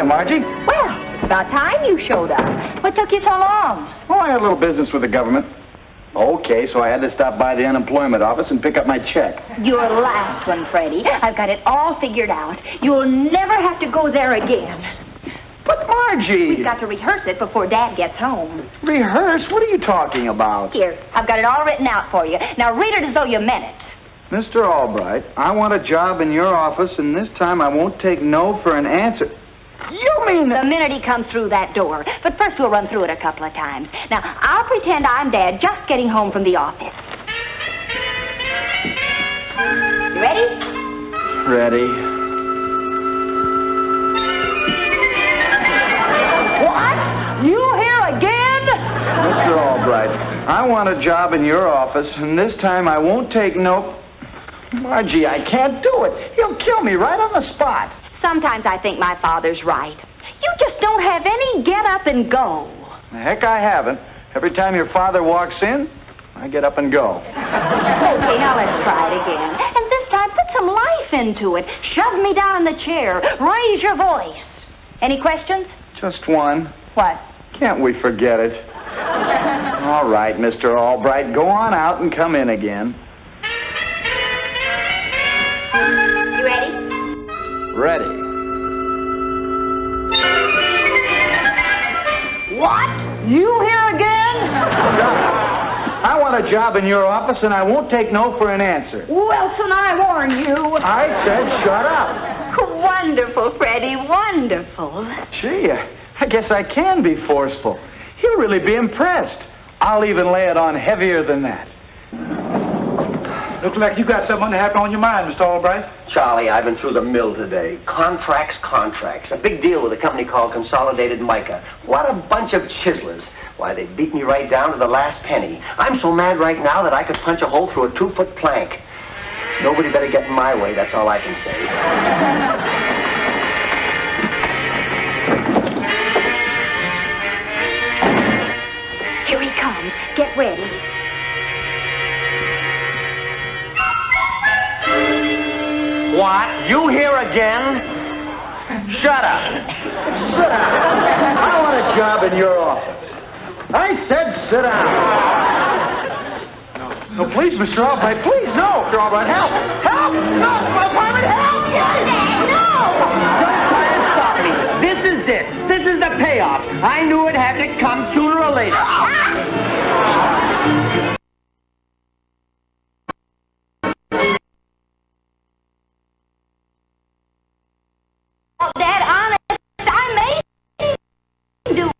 Margie. Well, it's about time you showed up. What took you so long? Oh, I had a little business with the government. Okay, so I had to stop by the unemployment office and pick up my check. Your last one, Freddie. I've got it all figured out. You'll never have to go there again. But, Margie... We've got to rehearse it before Dad gets home. Rehearse? What are you talking about? Here, I've got it all written out for you. Now read it as though you meant it. Mr. Albright, I want a job in your office, and this time I won't take no for an answer. You mean the minute he comes through that door. But first we'll run through it a couple of times. Now, I'll pretend I'm Dad just getting home from the office. You ready? Ready. What? You here again? Mr. Albright, I want a job in your office, and this time I won't take no... Margie, I can't do it. He'll kill me right on the spot. Sometimes I think my father's right. You just don't have any get up and go. Heck, I haven't. Every time your father walks in, I get up and go. Okay, now let's try it again. And this time, put some life into it. Shove me down in the chair. Raise your voice. Any questions? Just one. What? Can't we forget it? All right, Mr. Albright, go on out and come in again. You ready? Ready. What? You here again? I want a job in your office, and I won't take no for an answer. Wilson, I warn you. I said shut up. Wonderful, Freddie, wonderful. Gee, I guess I can be forceful. He'll really be impressed. I'll even lay it on heavier than that. Looks like you got something unhappy on your mind, Mr. Albright. Charlie, I've been through the mill today. Contracts. A big deal with a company called Consolidated Mica. What a bunch of chiselers. Why, they beat me right down to the last penny. I'm so mad right now that I could punch a hole through a 2-foot plank. Nobody better get in my way, that's all I can say. Here he comes. Get ready. What? You here again? Shut up. Sit down. I want a job in your office. I said sit down. No, please, Mr. Albright, please, no. Mr. Albright, help. Help! No, apartment, help! No! Don't try to stop me. This is it. This is the payoff. I knew it had to come sooner or later. Oh, Dad, honest, I made him do it.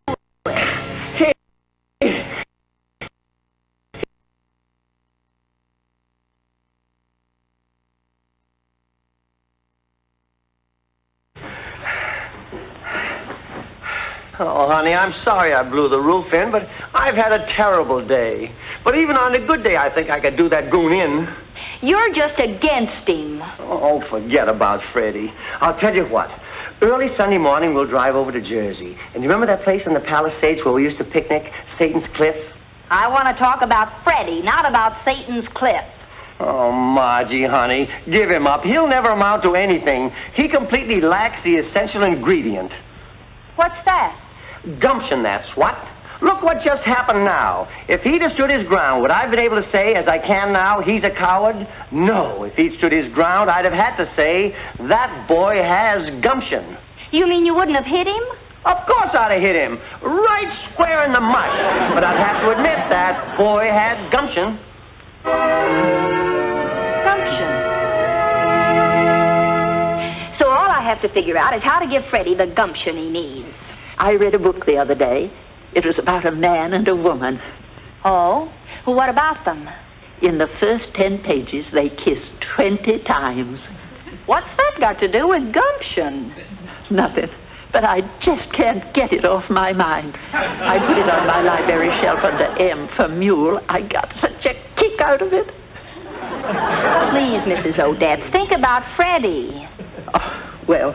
Oh, honey, I'm sorry I blew the roof in, but I've had a terrible day. But even on a good day, I think I could do that goon in. You're just against him. Oh, forget about Freddie. I'll tell you what. Early Sunday morning, we'll drive over to Jersey. And you remember that place in the Palisades where we used to picnic, Satan's Cliff? I want to talk about Freddie, not about Satan's Cliff. Oh, Margie, honey, give him up. He'll never amount to anything. He completely lacks the essential ingredient. What's that? Gumption, that's what. Look what just happened now. If he'd have stood his ground, would I have been able to say, as I can now, he's a coward? No. If he'd stood his ground, I'd have had to say, that boy has gumption. You mean you wouldn't have hit him? Of course I'd have hit him. Right square in the mush. But I'd have to admit that boy had gumption. Gumption. So all I have to figure out is how to give Freddie the gumption he needs. I read a book the other day. It was about a man and a woman. Oh? Well, what about them? In the first 10 pages, they kissed 20 times. What's that got to do with gumption? Nothing. But I just can't get it off my mind. I put it on my library shelf under M for mule. I got such a kick out of it. Please, Mrs. Odette, think about Freddie. Oh, well,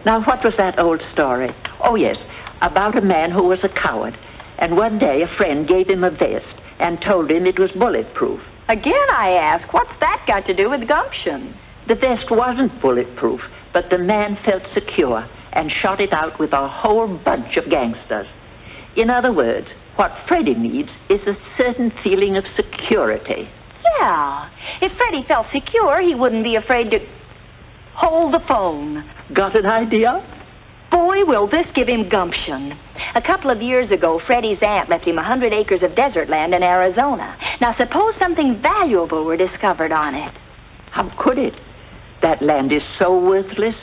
now what was that old story? Oh, yes, about a man who was a coward. And one day a friend gave him a vest and told him it was bulletproof. Again, I ask, what's that got to do with gumption? The vest wasn't bulletproof, but the man felt secure and shot it out with a whole bunch of gangsters. In other words, what Freddie needs is a certain feeling of security. Yeah. If Freddie felt secure, he wouldn't be afraid to hold the phone. Got an idea? Boy, will this give him gumption. A couple of years ago, Freddie's aunt left him 100 acres of desert land in Arizona. Now, suppose something valuable were discovered on it. How could it? That land is so worthless.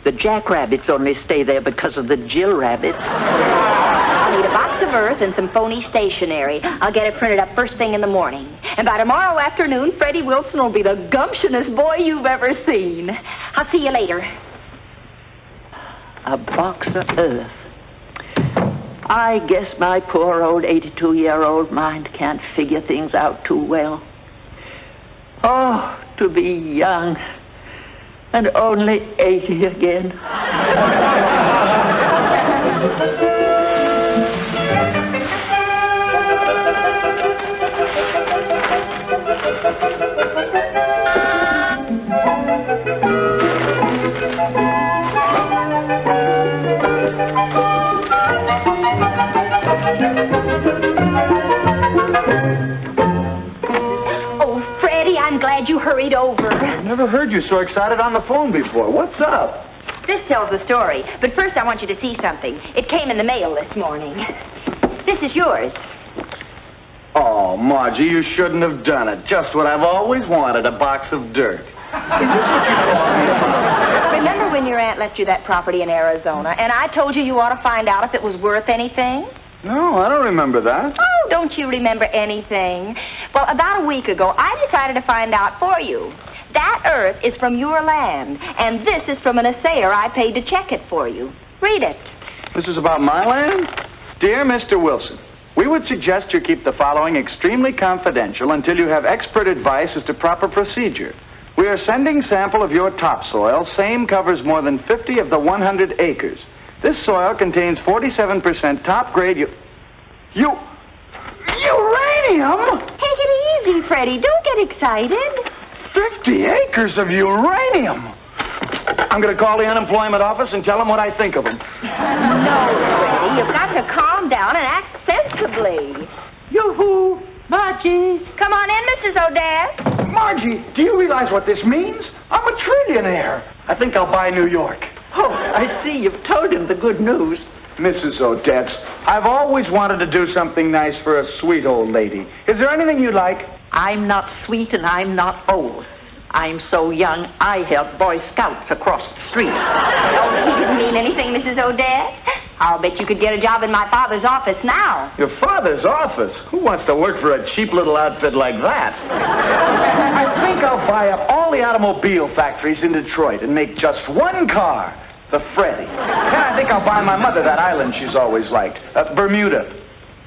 The jackrabbits only stay there because of the Jill rabbits. I'll need a box of earth and some phony stationery. I'll get it printed up first thing in the morning. And by tomorrow afternoon, Freddie Wilson will be the gumptionest boy you've ever seen. I'll see you later. A box of earth. I guess my poor old 82-year-old mind can't figure things out too well. Oh, to be young and only 80 again. You hurried over. I've never heard you so excited on the phone before. What's up? This tells the story, but first I want you to see something. It came in the mail this morning. This is yours. Oh, Margie, you shouldn't have done it. Just what I've always wanted, a box of dirt. Is this what you call me? Remember when your aunt left you that property in Arizona, and I told you ought to find out if it was worth anything? No, I don't remember that. Oh, don't you remember anything? Well, about a week ago, I decided to find out for you. That earth is from your land, and this is from an assayer I paid to check it for you. Read it. This is about my land? Dear Mr. Wilson, we would suggest you keep the following extremely confidential until you have expert advice as to proper procedure. We are sending sample of your topsoil. Same covers more than 50 of the 100 acres. This soil contains 47% top-grade uranium! Take it easy, Freddie. Don't get excited. 50 acres of uranium! I'm going to call the unemployment office and tell them what I think of them. No, Freddie. You've got to calm down and act sensibly. Yoo-hoo! Margie! Come on in, Mrs. Odette. Margie, do you realize what this means? I'm a trillionaire. I think I'll buy New York. Oh, I see you've told him the good news. Mrs. Odette, I've always wanted to do something nice for a sweet old lady. Is there anything you'd like? I'm not sweet and I'm not old. I'm so young, I help Boy Scouts across the street. Oh, he didn't mean anything, Mrs. Odette. I'll bet you could get a job in my father's office now. Your father's office? Who wants to work for a cheap little outfit like that? I think I'll buy up all the automobile factories in Detroit and make just one car, the Freddie. And I think I'll buy my mother that island she's always liked, Bermuda.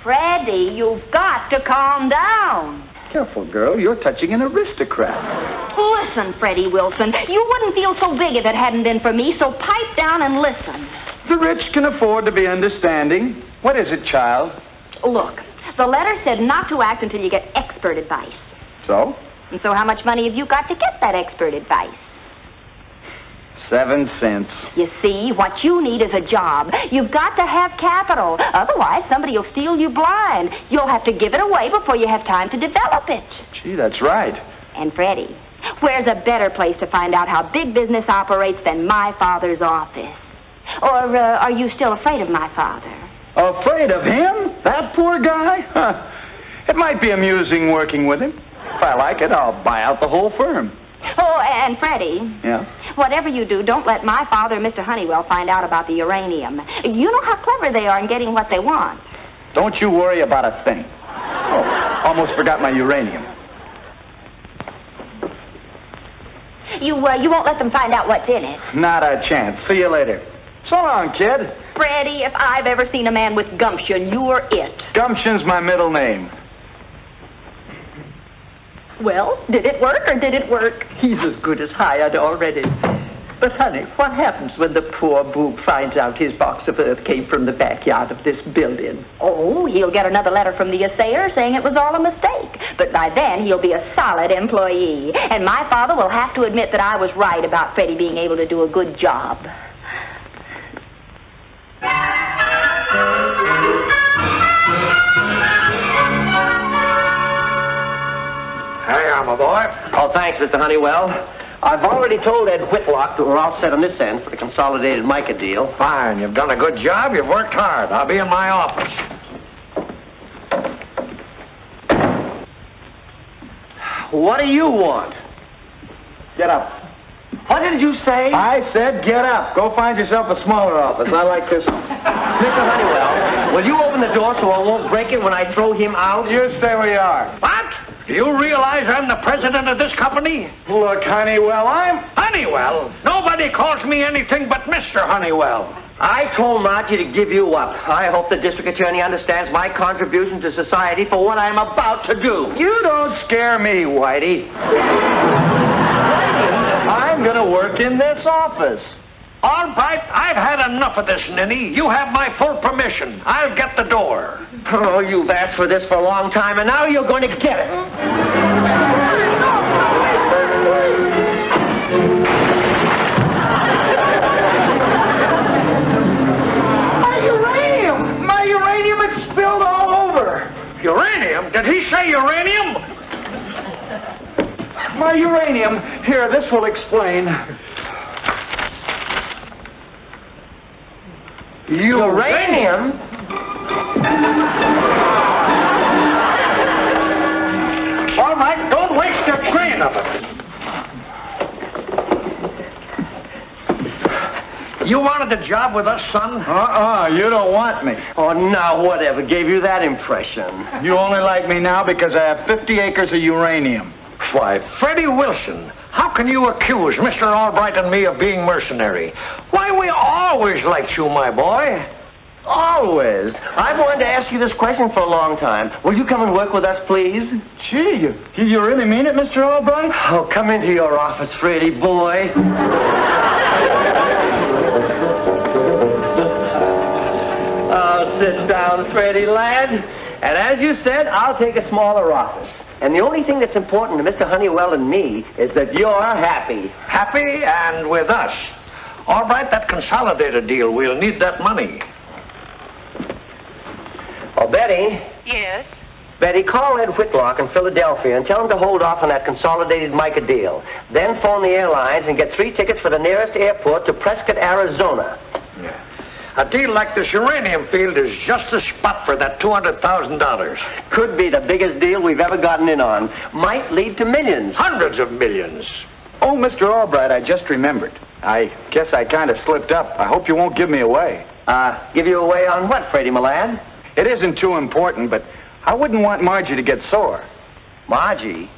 Freddie, you've got to calm down. Careful, girl. You're touching an aristocrat. Listen, Freddie Wilson, you wouldn't feel so big if it hadn't been for me, so pipe down and listen. The rich can afford to be understanding. What is it, child? Look, the letter said not to act until you get expert advice. So? And so how much money have you got to get that expert advice? 7 cents. You see, what you need is a job. You've got to have capital. Otherwise, somebody will steal you blind. You'll have to give it away before you have time to develop it. Gee, that's right. And Freddie, where's a better place to find out how big business operates than my father's office? Or are you still afraid of my father? Afraid of him? That poor guy? Huh. It might be amusing working with him. If I like it, I'll buy out the whole firm. Oh, and Freddie. Yeah? Whatever you do, don't let my father and Mr. Honeywell find out about the uranium. You know how clever they are in getting what they want. Don't you worry about a thing. Oh, almost forgot my uranium. You won't let them find out what's in it. Not a chance. See you later. So long, kid. Freddie, if I've ever seen a man with gumption, you're it. Gumption's my middle name. Well, did it work or did it work? He's as good as hired already. But, honey, what happens when the poor boob finds out his box of earth came from the backyard of this building? Oh, he'll get another letter from the assayer saying it was all a mistake. But by then, he'll be a solid employee. And my father will have to admit that I was right about Freddie being able to do a good job. Hey, I'm a boy. Oh, thanks, Mr. Honeywell. I've already told Ed Whitlock that we're all set on this end for the consolidated mica deal. Fine. You've done a good job. You've worked hard. I'll be in my office. What do you want? Get up. What did you say? I said get up. Go find yourself a smaller office. I like this one. Mr. Honeywell, will you open the door so I won't break it when I throw him out? You stay where you are. What? Do you realize I'm the president of this company? Look, Honeywell, Honeywell? Nobody calls me anything but Mr. Honeywell. I told Margie to give you up. I hope the district attorney understands my contribution to society for what I'm about to do. You don't scare me, Whitey. I'm going to work in this office. All right, I've had enough of this, Ninny. You have my full permission. I'll get the door. Oh, you've asked for this for a long time, and now you're going to get it. My uranium, it's spilled all over. Uranium? Did he say uranium? My uranium. Here, this will explain. Uranium? All right, don't waste a grain of it. You wanted a job with us, son? You don't want me. Oh, now, whatever gave you that impression? You only like me now because I have 50 acres of uranium. Why, Freddie Wilson, how can you accuse Mr. Albright and me of being mercenary? Why, we always liked you, my boy. Always. I've wanted to ask you this question for a long time. Will you come and work with us, please? Gee, you really mean it, Mr. Albright? Oh, come into your office, Freddie, boy. Oh, sit down, Freddie, lad. And as you said, I'll take a smaller office. And the only thing that's important to Mr. Honeywell and me is that you're happy. Happy and with us. All right, that consolidated deal, we'll need that money. Oh, Betty. Yes? Betty, call Ed Whitlock in Philadelphia and tell him to hold off on that consolidated mica deal. Then phone the airlines and get 3 tickets for the nearest airport to Prescott, Arizona. Yeah. A deal like this uranium field is just the spot for that $200,000. Could be the biggest deal we've ever gotten in on. Might lead to millions. Hundreds of millions. Oh, Mr. Albright, I just remembered. I guess I kind of slipped up. I hope you won't give me away. Give you away on what, Freddie, my lad? It isn't too important, but I wouldn't want Margie to get sore. Margie?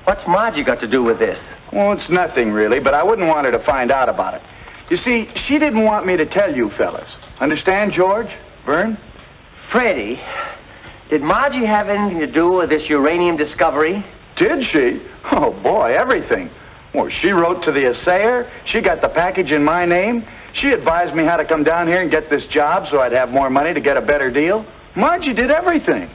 What's Margie got to do with this? Well, it's nothing, really, but I wouldn't want her to find out about it. You see, she didn't want me to tell you fellas. Understand, George? Vern? Freddie, did Margie have anything to do with this uranium discovery? Did she? Oh, boy, everything. Well, she wrote to the assayer. She got the package in my name. She advised me how to come down here and get this job so I'd have more money to get a better deal. Margie did everything.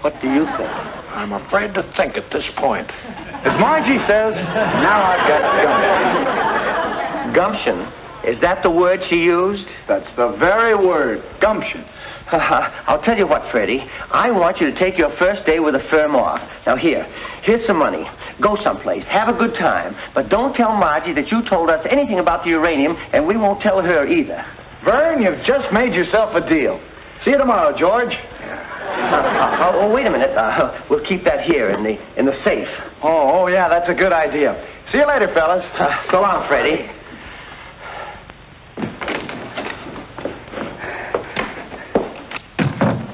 What do you think? I'm afraid to think at this point. As Margie says, now I've got gumption. Gumption? Is that the word she used? That's the very word, gumption. I'll tell you what, Freddie. I want you to take your first day with the firm off. Now, here's some money. Go someplace. Have a good time. But don't tell Margie that you told us anything about the uranium, and we won't tell her either. Vern, you've just made yourself a deal. See you tomorrow, George. Wait a minute. We'll keep that here in the safe. Oh, yeah, that's a good idea. See you later, fellas. So long, Freddie.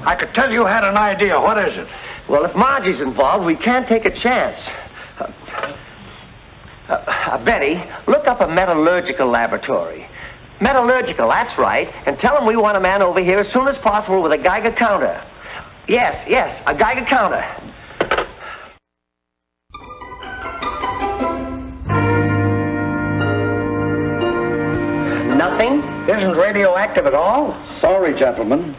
I could tell you had an idea. What is it? Well, if Margie's involved, we can't take a chance. Betty, look up a metallurgical laboratory. Metallurgical, that's right. And tell them we want a man over here as soon as possible with a Geiger counter. Yes, a Geiger counter. Nothing? Isn't radioactive at all? Sorry, gentlemen.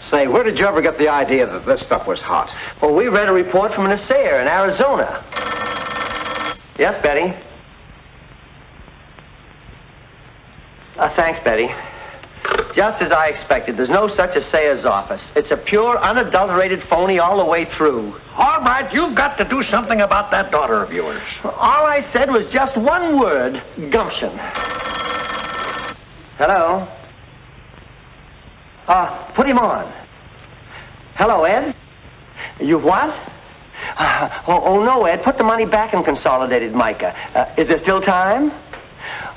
Say, where did you ever get the idea that this stuff was hot? Well, we read a report from an assayer in Arizona. Yes, Betty? Thanks, Betty. Just as I expected. There's no such assayer's office. It's a pure, unadulterated phony all the way through. All right, you've got to do something about that daughter of yours. All I said was just one word, gumption. Hello? Put him on. Hello, Ed? You what? No, Ed. Put the money back in Consolidated Mica. Is there still time?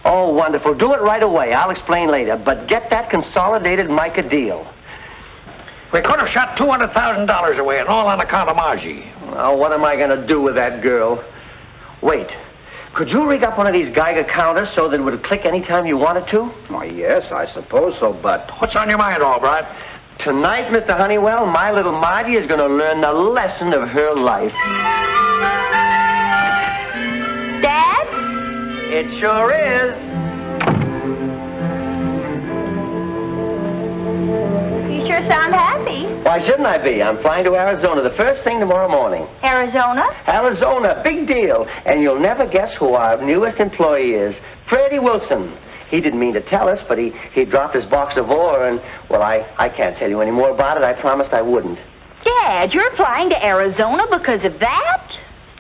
Oh, wonderful. Do it right away. I'll explain later. But get that Consolidated Mica deal. We could have shot $200,000 away, and all on account of Margie. Oh, what am I going to do with that girl? Wait. Could you rig up one of these Geiger counters so that it would click any time you wanted to? Why, yes, I suppose so, but... What's on your mind, Albright? Tonight, Mr. Honeywell, my little Margie is going to learn the lesson of her life. Dad? It sure is. You sure sound happy. Why shouldn't I be? I'm flying to Arizona the first thing tomorrow morning. Arizona? Arizona, big deal. And you'll never guess who our newest employee is. Freddie Wilson. He didn't mean to tell us, but he dropped his box of ore, and, well, I can't tell you any more about it. I promised I wouldn't. Dad, you're flying to Arizona because of that?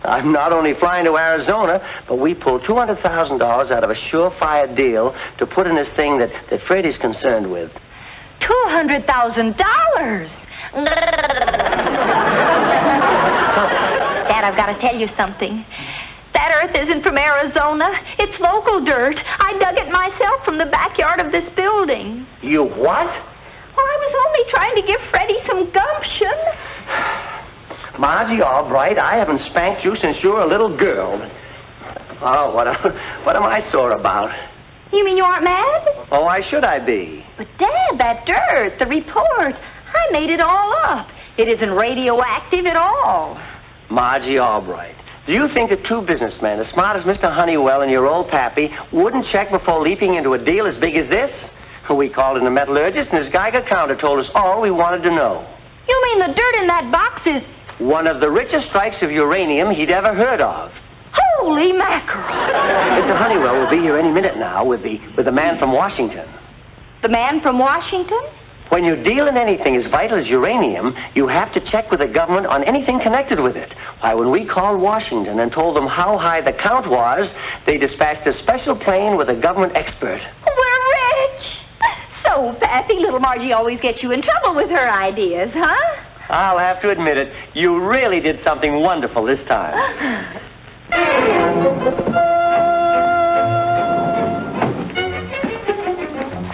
I'm not only flying to Arizona, but we pulled $200,000 out of a surefire deal to put in this thing that Freddie's concerned with. $200,000. Dad, I've got to tell you something. That earth isn't from Arizona. It's local dirt. I dug it myself from the backyard of this building. You what? Well, I was only trying to give Freddie some gumption. Margie, all right, I haven't spanked you since you were a little girl. Oh, what am I sore about? You mean you aren't mad? Oh, why should I be? But, Dad, that dirt, the report, I made it all up. It isn't radioactive at all. Margie Albright, do you think that two businessmen as smart as Mr. Honeywell and your old pappy wouldn't check before leaping into a deal as big as this? We called in a metallurgist, and his Geiger counter told us all we wanted to know. You mean the dirt in that box is... one of the richest strikes of uranium he'd ever heard of. Holy mackerel! Mr. Honeywell will be here any minute now with the man from Washington. The man from Washington? When you deal in anything as vital as uranium, you have to check with the government on anything connected with it. Why, when we called Washington and told them how high the count was, they dispatched a special plane with a government expert. We're rich! So, Pappy, little Margie always gets you in trouble with her ideas, huh? I'll have to admit it. You really did something wonderful this time.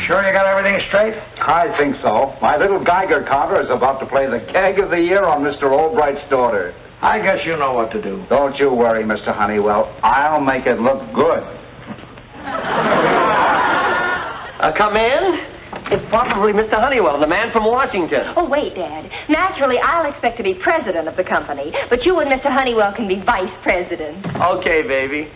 Sure you got everything straight? I think so. My little Geiger counter is about to play the gag of the year on Mr. Albright's daughter. I guess you know what to do. Don't you worry, Mr. Honeywell. I'll make it look good. Come in. It's probably Mr. Honeywell, the man from Washington. Oh, wait, Dad. Naturally, I'll expect to be president of the company, but you and Mr. Honeywell can be vice president. Okay, baby.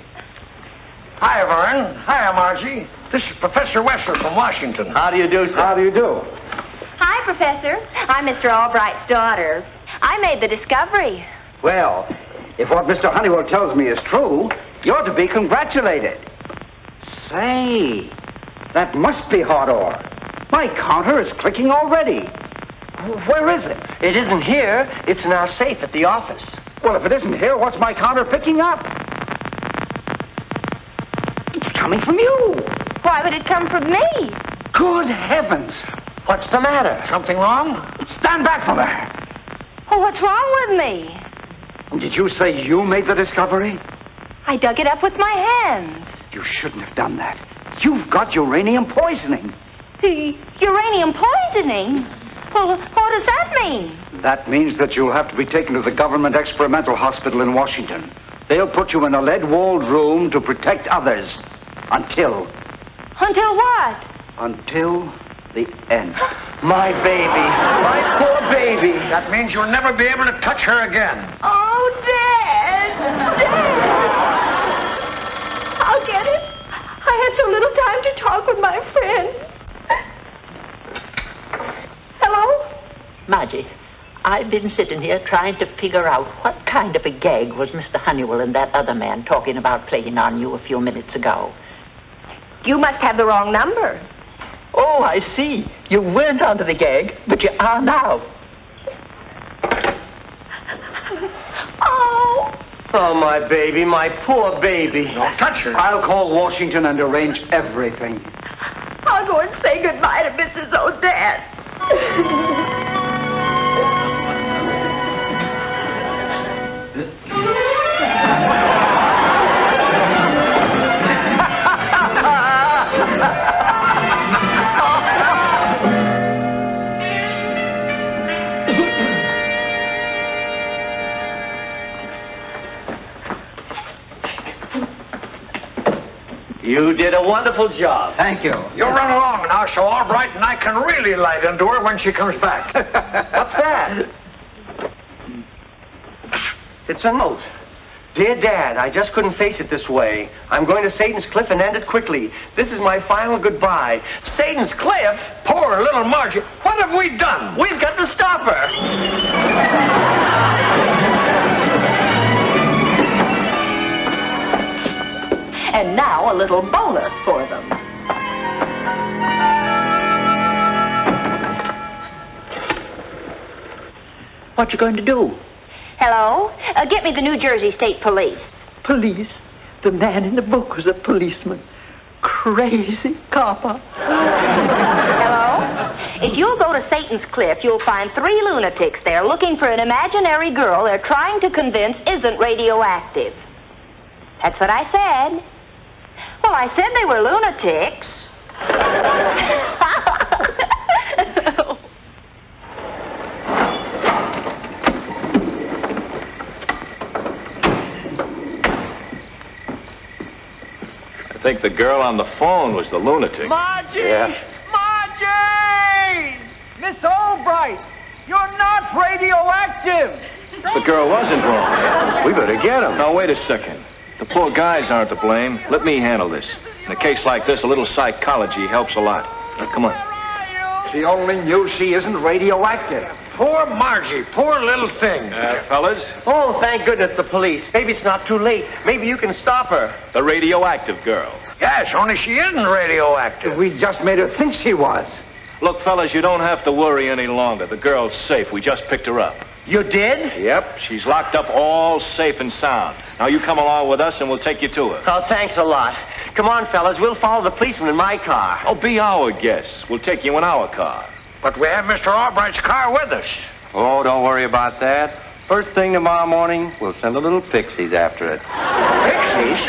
Hi, Vern. Hiya, Margie. This is Professor Wessler from Washington. How do you do, sir? How do you do? Hi, Professor. I'm Mr. Albright's daughter. I made the discovery. Well, if what Mr. Honeywell tells me is true, you're to be congratulated. Say, that must be hot ore. My counter is clicking already. Where is it? It isn't here. It's in our safe at the office. Well, if it isn't here, what's my counter picking up? It's coming from you. Why would it come from me? Good heavens. What's the matter? Something wrong? Stand back from there. Oh, what's wrong with me? Did you say you made the discovery? I dug it up with my hands. You shouldn't have done that. You've got uranium poisoning. Uranium poisoning? Well, what does that mean? That means that you'll have to be taken to the government experimental hospital in Washington. They'll put you in a lead-walled room to protect others. Until what? Until the end. My baby. My poor baby. That means you'll never be able to touch her again. Oh, Dad! I'll get it. I had so little time to talk with my friend. Hello? Margie, I've been sitting here trying to figure out what kind of a gag was Mr. Honeywell and that other man talking about playing on you a few minutes ago. You must have the wrong number. Oh, I see. You weren't onto the gag, but you are now. Oh. Oh, my baby, my poor baby. Don't touch her. I'll call Washington and arrange everything. I'll go and say goodbye to Mrs. Odette. You did a wonderful job. Thank you. You run along now so Albright and I can really light into her when she comes back. What's that? It's a note. Dear Dad, I just couldn't face it this way. I'm going to Satan's Cliff and end it quickly. This is my final goodbye. Satan's Cliff? Poor little Margie. What have we done? We've got to stop her. And now a little bonus for them. What you going to do? Hello? Get me the New Jersey State Police. Police? The man in the book was a policeman. Crazy copper. Hello? If you'll go to Satan's Cliff, you'll find 3 lunatics there looking for an imaginary girl they're trying to convince isn't radioactive. That's what I said. Well, I said they were lunatics. I think the girl on the phone was the lunatic. Margie! Yeah. Margie! Miss Albright, you're not radioactive. The girl wasn't wrong. We better get him. Now, wait a second. The poor guys aren't to blame. Let me handle this. In a case like this, a little psychology helps a lot. Now, come on. She only knew she isn't radioactive. Poor Margie. Poor little thing. Fellas, Oh, thank goodness the police. Maybe it's not too late. Maybe you can stop her. the radioactive girl. Yes, only she isn't radioactive. We just made her think she was. Look, fellas, you don't have to worry any longer. The girl's safe. We just picked her up. You did? Yep, she's locked up all safe and sound. Now, you come along with us and we'll take you to her. Oh, thanks a lot. Come on, fellas. We'll follow the policeman in my car. Oh, be our guest. We'll take you in our car. But we have Mr. Albright's car with us. Oh, don't worry about that. First thing tomorrow morning, we'll send a little pixies after it. Pixies?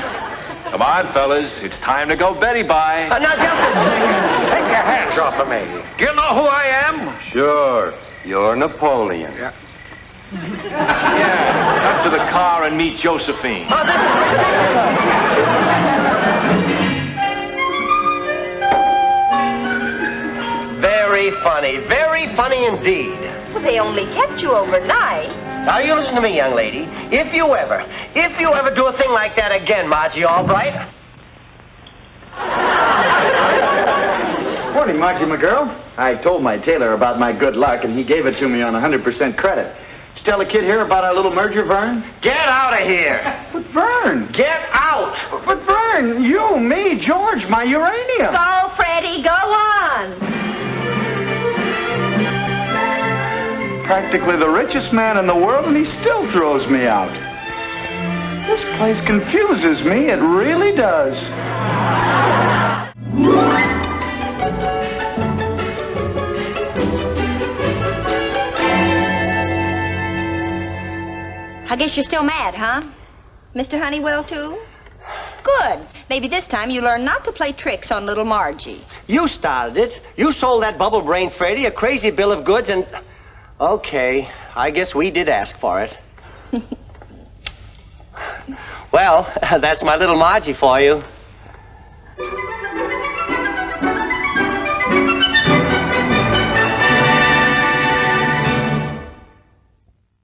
Come on, fellas. It's time to go Betty bye. Now, just a second. Take your hands off of me. Do you know who I am? Sure. You're Napoleon. Yeah. Yeah, up to the car and meet Josephine. Oh, this is Very funny indeed. Well, they only kept you overnight. Now, you listen to me, young lady. If you ever do a thing like that again, Margie Albright. Morning, Margie, my girl. I told my tailor about my good luck, and he gave it to me on 100% credit. Did you tell the kid here about our little merger, Vern? Get out of here. But, Vern. Get out. But, Vern, you, me, George, my uranium. Go, Freddie, go on. Practically the richest man in the world, and he still throws me out. This place confuses me. It really does. I guess you're still mad, huh? Mr. Honeywell, too? Good. Maybe this time you learn not to play tricks on little Margie. You started it. You sold that bubble-brained Freddie a crazy bill of goods and... Okay, I guess we did ask for it. Well, that's my little Margie for you.